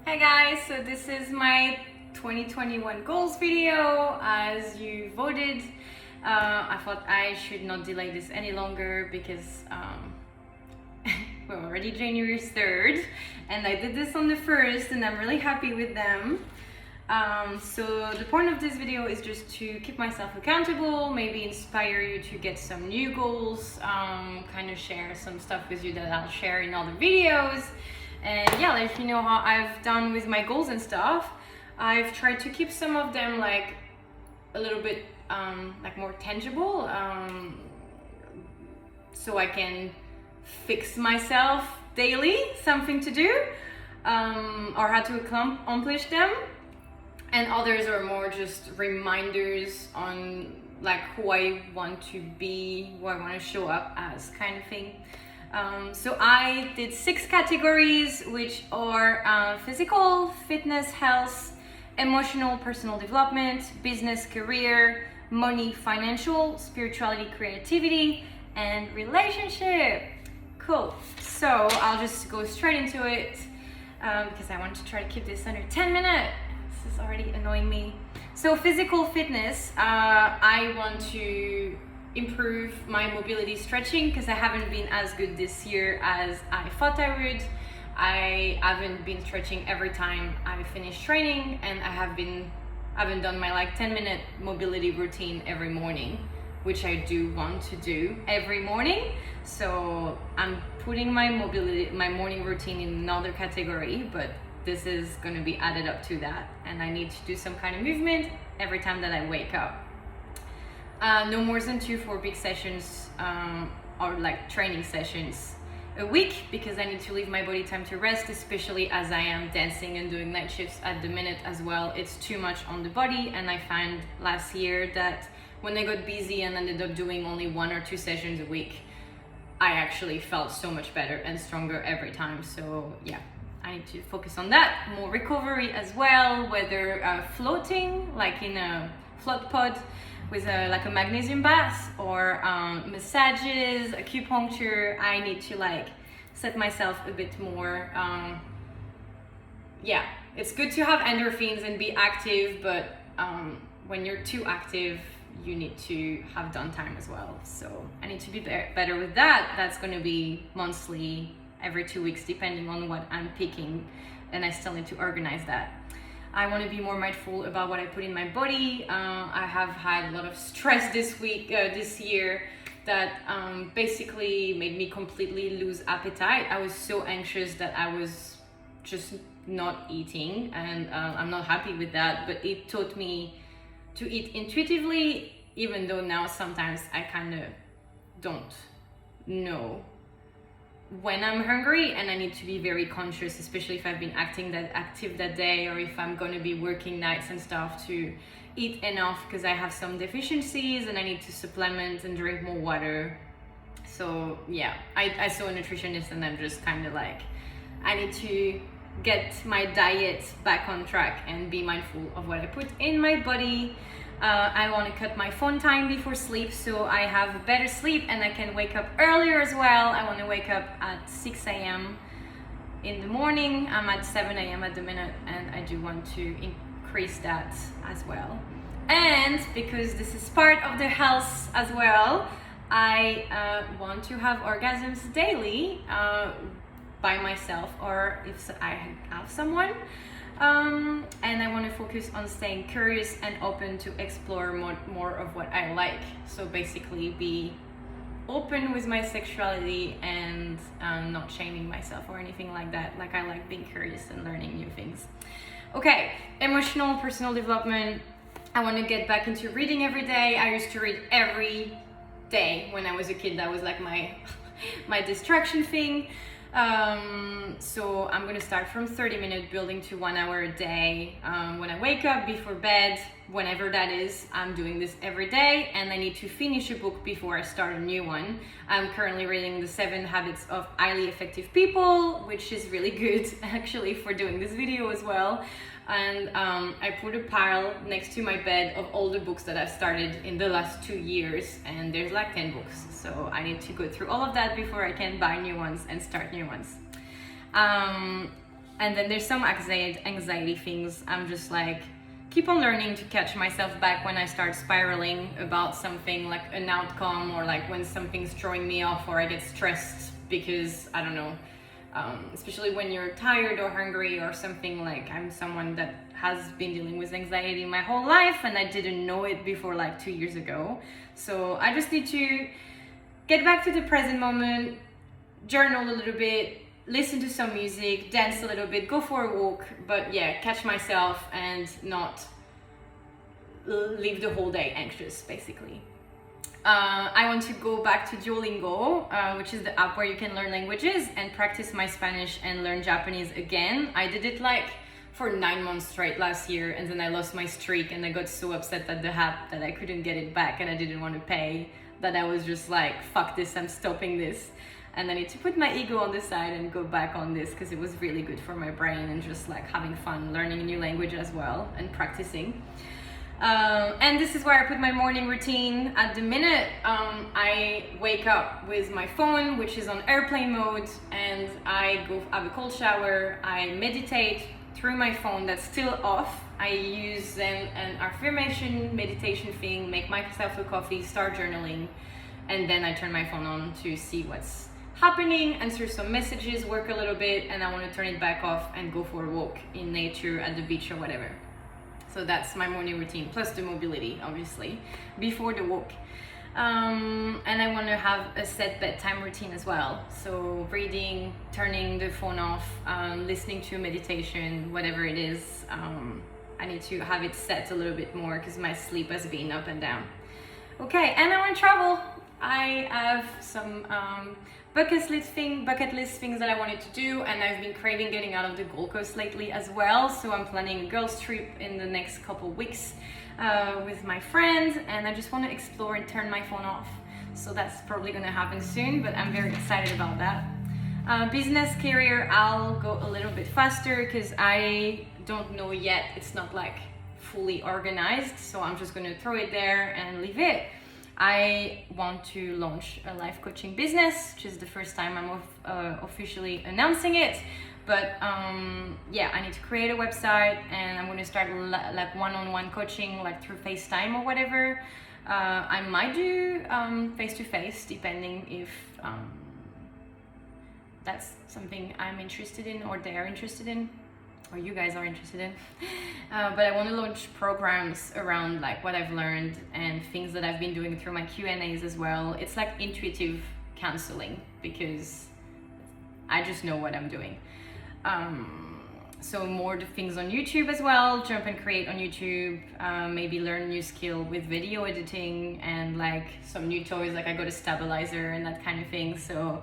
Hi guys, so this is my 2021 goals video. As you voted, I thought I should not delay this any longer because we're already January 3rd and I did this on the 1st and I'm really happy with them. So the point of this video is just to keep myself accountable, maybe inspire you to get some new goals, kind of share some stuff with you that I'll share in other videos. And yeah, let you know how I've done with my goals and stuff. I've tried to keep some of them like a little bit like more tangible, so I can fix myself daily something to do, or how to accomplish them. And others are more just reminders on like who I want to be, who I want to show up as, kind of thing. So I did 6 categories, which are physical, fitness, health, emotional, personal development, business, career, money, financial, spirituality, creativity, and relationship. Cool. So I'll just go straight into it because I want to try to keep this under 10 minutes. This is already annoying me. So physical fitness, I want to improve my mobility stretching because I haven't been as good this year as I thought I would. I haven't been stretching every time I finish training, and I haven't done my like 10-minute mobility routine every morning, which I do want to do every morning. So I'm putting my morning routine in another category, but this is going to be added up to that, and I need to do some kind of movement every time that I wake up. No more than 2-4 big sessions or like training sessions a week, because I need to leave my body time to rest, especially as I am dancing and doing night shifts at the minute as well. It's too much on the body, and I found last year that when I got busy and ended up doing only 1 or 2 sessions a week, I actually felt so much better and stronger every time. So yeah, I need to focus on that. More recovery as well, whether floating like in a float pod with like a magnesium bath, or massages, acupuncture. I need to like set myself a bit more. Yeah, it's good to have endorphins and be active, but when you're too active, you need to have downtime as well. So I need to be better with that. That's going to be monthly, every 2 weeks, depending on what I'm picking, and I still need to organize that. I want to be more mindful about what I put in my body. I have had a lot of stress this year that basically made me completely lose appetite. I was so anxious that I was just not eating, and I'm not happy with that, but it taught me to eat intuitively, even though now sometimes I kind of don't know when I'm hungry, and I need to be very conscious, especially if I've been active that day, or if I'm going to be working nights and stuff, to eat enough, because I have some deficiencies and I need to supplement and drink more water. So yeah, I saw a nutritionist, and I'm just kind of like, I need to get my diet back on track and be mindful of what I put in my body. I want to cut my phone time before sleep, so I have better sleep and I can wake up earlier as well. I want to wake up at 6 a.m. in the morning. I'm at 7 a.m. at the minute, and I do want to increase that as well. And because this is part of the health as well, I want to have orgasms daily by myself, or if I have someone. And I want to focus on staying curious and open to explore more of what I like. So basically be open with my sexuality and not shaming myself or anything like that. Like, I like being curious and learning new things. Okay, emotional, personal development. I want to get back into reading every day. I used to read every day when I was a kid. That was like my distraction thing. So I'm gonna start from 30-minute building to 1 hour a day. When I wake up, before bed, whenever that is, I'm doing this every day, and I need to finish a book before I start a new one. I'm currently reading The 7 Habits of Highly Effective People, which is really good actually for doing this video as well. And I put a pile next to my bed of all the books that I've started in the last 2 years, and there's like 10 books, so I need to go through all of that before I can buy new ones and start new ones. And then there's some anxiety things. I'm just like, keep on learning to catch myself back when I start spiraling about something, like an outcome, or like when something's throwing me off, or I get stressed because, I don't know, especially when you're tired or hungry or something. Like, I'm someone that has been dealing with anxiety my whole life, and I didn't know it before like 2 years ago. So I just need to get back to the present moment, journal a little bit, listen to some music, dance a little bit, go for a walk, but yeah, catch myself and not live the whole day anxious, basically. I want to go back to Duolingo, which is the app where you can learn languages, and practice my Spanish and learn Japanese again. I did it like for 9 months straight last year, and then I lost my streak, and I got so upset at the app that I couldn't get it back, and I didn't want to pay, that I was just like, fuck this, I'm stopping this. And I need to put my ego on the side and go back on this, because it was really good for my brain, and just like having fun learning a new language as well and practicing. And this is where I put my morning routine. At the minute, I wake up with my phone, which is on airplane mode, and I go have a cold shower. I meditate through my phone that's still off. I use an affirmation meditation thing, make myself a coffee, start journaling, and then I turn my phone on to see what's happening, answer some messages, work a little bit, and I want to turn it back off and go for a walk in nature, at the beach or whatever. So that's my morning routine, plus the mobility, obviously, before the walk. And I want to have a set bedtime routine as well. So reading, turning the phone off, listening to meditation, whatever it is. I need to have it set a little bit more, because my sleep has been up and down. Okay, and I want to travel. I have some bucket list things that I wanted to do, and I've been craving getting out of the Gold Coast lately as well. So I'm planning a girls trip in the next couple weeks with my friends, and I just want to explore and turn my phone off. So that's probably going to happen soon, but I'm very excited about that. Business career, I'll go a little bit faster because I don't know yet. It's not like fully organized, so I'm just going to throw it there and leave it. I want to launch a life coaching business, which is the first time I'm officially announcing it. But yeah, I need to create a website, and I'm going to start like one-on-one coaching, like through FaceTime or whatever. I might do face-to-face, depending if that's something I'm interested in, or they're interested in, or you guys are interested in. But I want to launch programs around like what I've learned and things that I've been doing through my Q&As as well. It's like intuitive counseling, because I just know what I'm doing. So more things on YouTube as well, jump and create on YouTube, maybe learn a new skill with video editing, and like some new toys, like I got a stabilizer and that kind of thing. So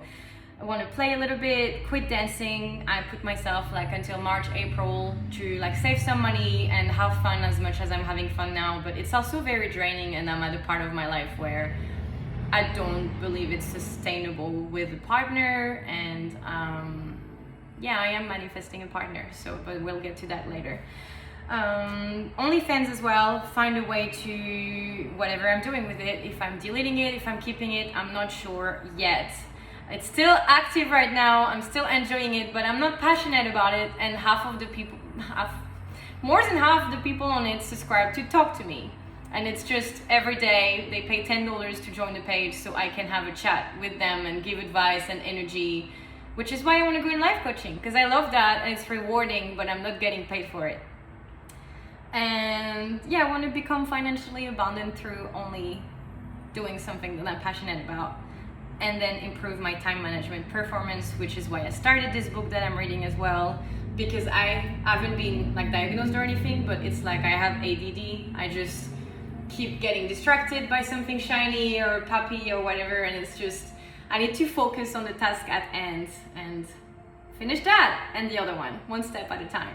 I want to play a little bit, quit dancing. I put myself like until March, April to like save some money and have fun as much as I'm having fun now. But it's also very draining, and I'm at a part of my life where I don't believe it's sustainable with a partner. And yeah, I am manifesting a partner, so but we'll get to that later. OnlyFans as well, find a way to whatever I'm doing with it. If I'm deleting it, if I'm keeping it, I'm not sure yet. It's still active right now, I'm still enjoying it, but I'm not passionate about it, and more than half the people on it subscribe to talk to me. And it's just every day they pay $10 to join the page so I can have a chat with them and give advice and energy, which is why I want to go in life coaching, because I love that and it's rewarding, but I'm not getting paid for it. And yeah, I want to become financially abundant through only doing something that I'm passionate about, and then improve my time management performance, which is why I started this book that I'm reading as well, because I haven't been like diagnosed or anything, but it's like I have ADD. I just keep getting distracted by something shiny or puppy or whatever, and it's just I need to focus on the task at hand and finish that and the other one step at a time.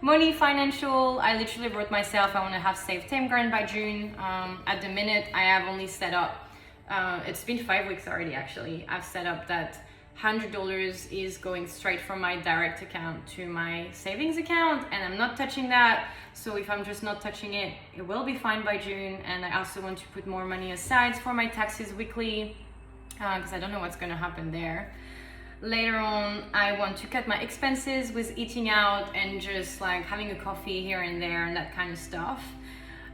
Money, financial, I literally wrote myself I want to have saved 10 grand by June. At the minute I have only set up it's been 5 weeks already actually. I've set up that $100 is going straight from my direct account to my savings account, and I'm not touching that. So if I'm just not touching it, it will be fine by June. And I also want to put more money aside for my taxes weekly, because I don't know what's going to happen there. Later on, I want to cut my expenses with eating out and just like having a coffee here and there and that kind of stuff.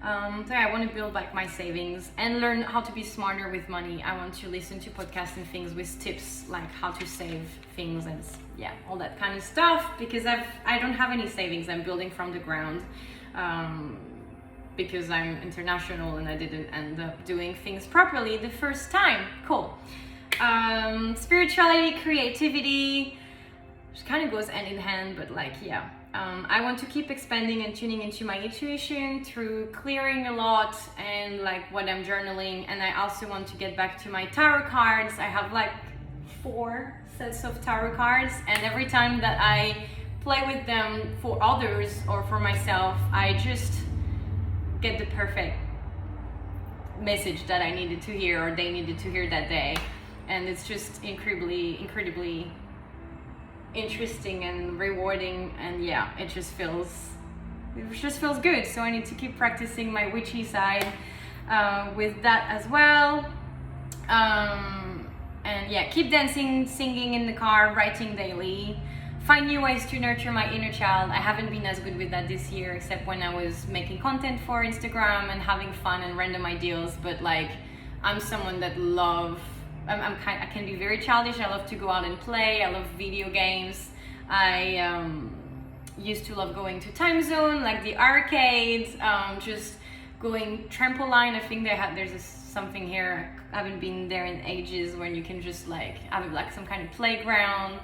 So I want to build like my savings and learn how to be smarter with money. I want to listen to podcasts and things with tips like how to save things and all that kind of stuff, because I don't have any savings. I'm building from the ground because I'm international and I didn't end up doing things properly the first time. Cool. Spirituality, creativity, which kind of goes hand in hand, but like I want to keep expanding and tuning into my intuition through clearing a lot and like what I'm journaling. And I also want to get back to my tarot cards. I have like 4 sets of tarot cards, and every time that I play with them for others or for myself, I just get the perfect message that I needed to hear or they needed to hear that day. And it's just incredibly interesting and rewarding, and it just feels good. So I need to keep practicing my witchy side with that as well. And keep dancing, singing in the car, writing daily, find new ways to nurture my inner child. I haven't been as good with that this year, except when I was making content for Instagram and having fun and random ideas. But like, I'm someone that I can be very childish. I love to go out and play. I love video games. I used to love going to Time Zone, like the arcades, just going trampoline. I think there's something here. I haven't been there in ages, when you can just like have like some kind of playground.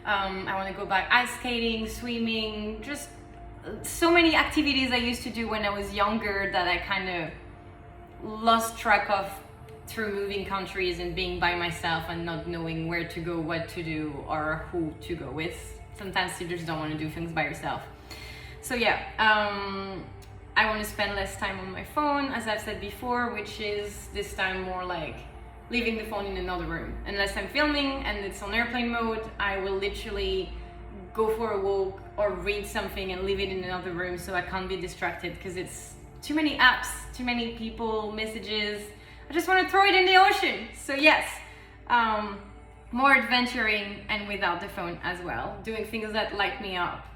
I want to go back ice skating, swimming, just so many activities I used to do when I was younger that I kind of lost track of through moving countries and being by myself and not knowing where to go, what to do, or who to go with. Sometimes you just don't want to do things by yourself. So I want to spend less time on my phone, as I've said before, which is this time more like leaving the phone in another room. Unless I'm filming and it's on airplane mode, I will literally go for a walk or read something and leave it in another room so I can't be distracted, because it's too many apps, too many people, messages. I just want to throw it in the ocean. So more adventuring and without the phone as well, doing things that light me up,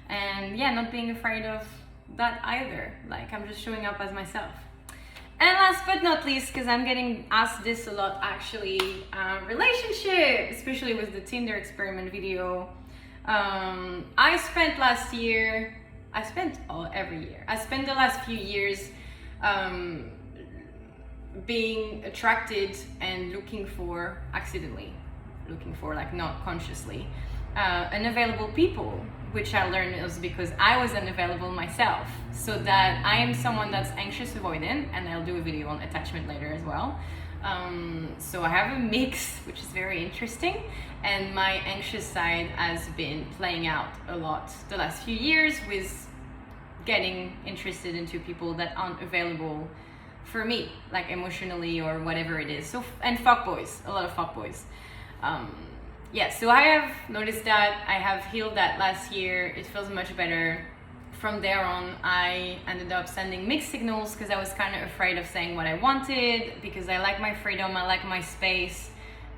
and not being afraid of that either. Like, I'm just showing up as myself. And last but not least, because I'm getting asked this a lot actually, relationship, especially with the Tinder experiment video. I spent the last few years being attracted and looking for, like not consciously, unavailable people, which I learned was because I was unavailable myself. So that I am someone that's anxious avoidant, and I'll do a video on attachment later as well. So I have a mix, which is very interesting, and my anxious side has been playing out a lot the last few years with getting interested into people that aren't available for me, like emotionally or whatever it is. So, and fuckboys, a lot of fuckboys. So I have noticed that, I have healed that last year. It feels much better. From there on, I ended up sending mixed signals because I was kind of afraid of saying what I wanted, because I like my freedom, I like my space,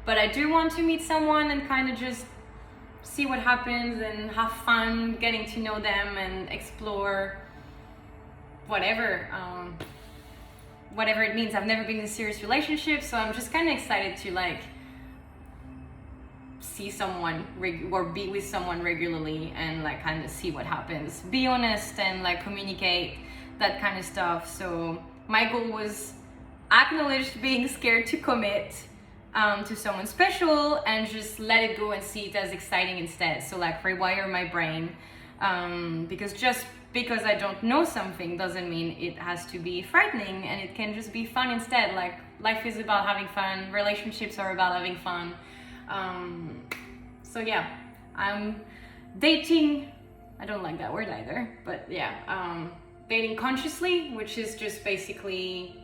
but I do want to meet someone and kind of just see what happens and have fun getting to know them and explore whatever it means. I've never been in a serious relationship, so I'm just kind of excited to like see someone or be with someone regularly and like kind of see what happens, be honest and like communicate, that kind of stuff. So my goal was acknowledge being scared to commit to someone special and just let it go and see it as exciting instead. So like rewire my brain, because just because I don't know something doesn't mean it has to be frightening, and it can just be fun instead. Like, life is about having fun, relationships are about having fun. So yeah, I'm dating, I don't like that word either, but dating consciously, which is just basically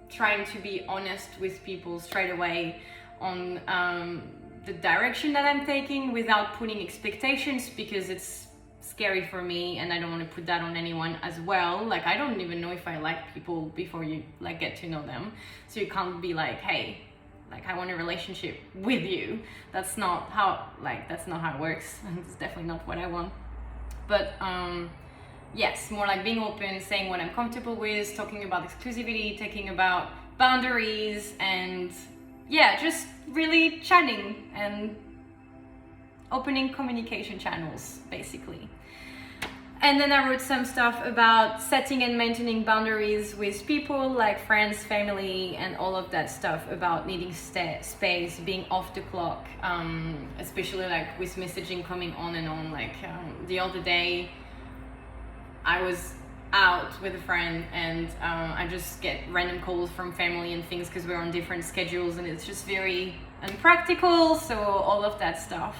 trying to be honest with people straight away on the direction that I'm taking without putting expectations, because it's scary for me and I don't want to put that on anyone as well. Like, I don't even know if I like people before you like get to know them, so you can't be like, hey, like I want a relationship with you. That's not how it works. It's definitely not what I want. But yes, more like being open, saying what I'm comfortable with, talking about exclusivity, talking about boundaries, and yeah, just really chatting and opening communication channels, basically. And then I wrote some stuff about setting and maintaining boundaries with people like friends, family, and all of that stuff about needing space, being off the clock, especially like with messaging coming on and on. Like the other day, I was out with a friend and I just get random calls from family and things because we're on different schedules and it's just very unpractical. So all of that stuff.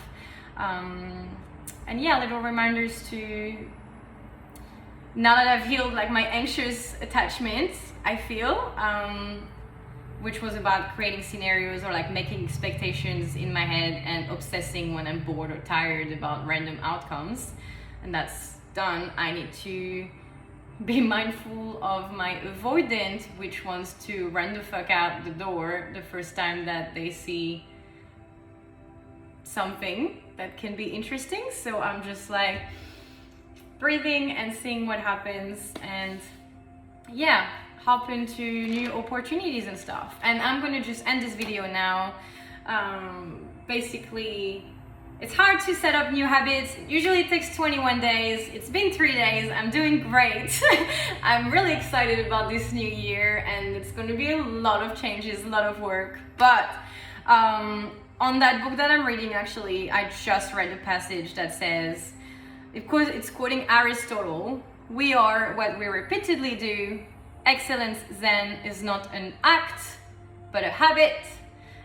And yeah, little reminders to, now that I've healed like my anxious attachment, I feel, which was about creating scenarios or like making expectations in my head and obsessing when I'm bored or tired about random outcomes. And that's done. I need to be mindful of my avoidant, which wants to run the fuck out the door the first time that they see something that can be interesting. So I'm just like breathing and seeing what happens, and yeah, hop into new opportunities and stuff. And I'm gonna just end this video now. Basically, it's hard to set up new habits. Usually it takes 21 days. It's been 3 days. I'm doing great. I'm really excited about this new year, and it's gonna be a lot of changes, a lot of work. But on that book that I'm reading, actually, I just read a passage that says, it's quoting Aristotle, "We are what we repeatedly do. Excellence then is not an act, but a habit."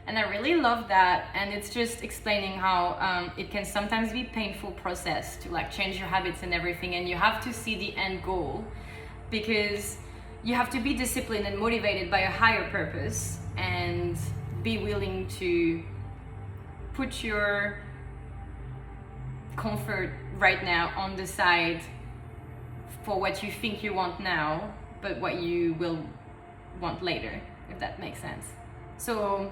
And I really love that. And it's just explaining how it can sometimes be a painful process to like change your habits and everything. And you have to see the end goal, because you have to be disciplined and motivated by a higher purpose and be willing to put your comfort right now on the side for what you think you want now, but what you will want later, if that makes sense. So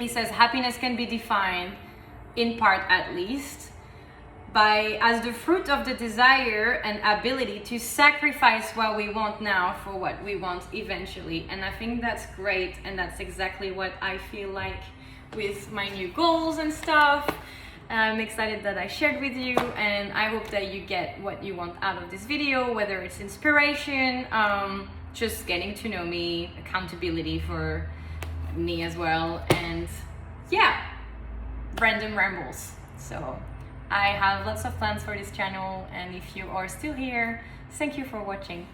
he says happiness can be defined, in part at least, as the fruit of the desire and ability to sacrifice what we want now for what we want eventually. And I think that's great, and that's exactly what I feel like with my new goals and stuff. I'm excited that I shared with you, and I hope that you get what you want out of this video, whether it's inspiration, just getting to know me, accountability for me as well, and yeah, random rambles. So I have lots of plans for this channel, and if you are still here, thank you for watching.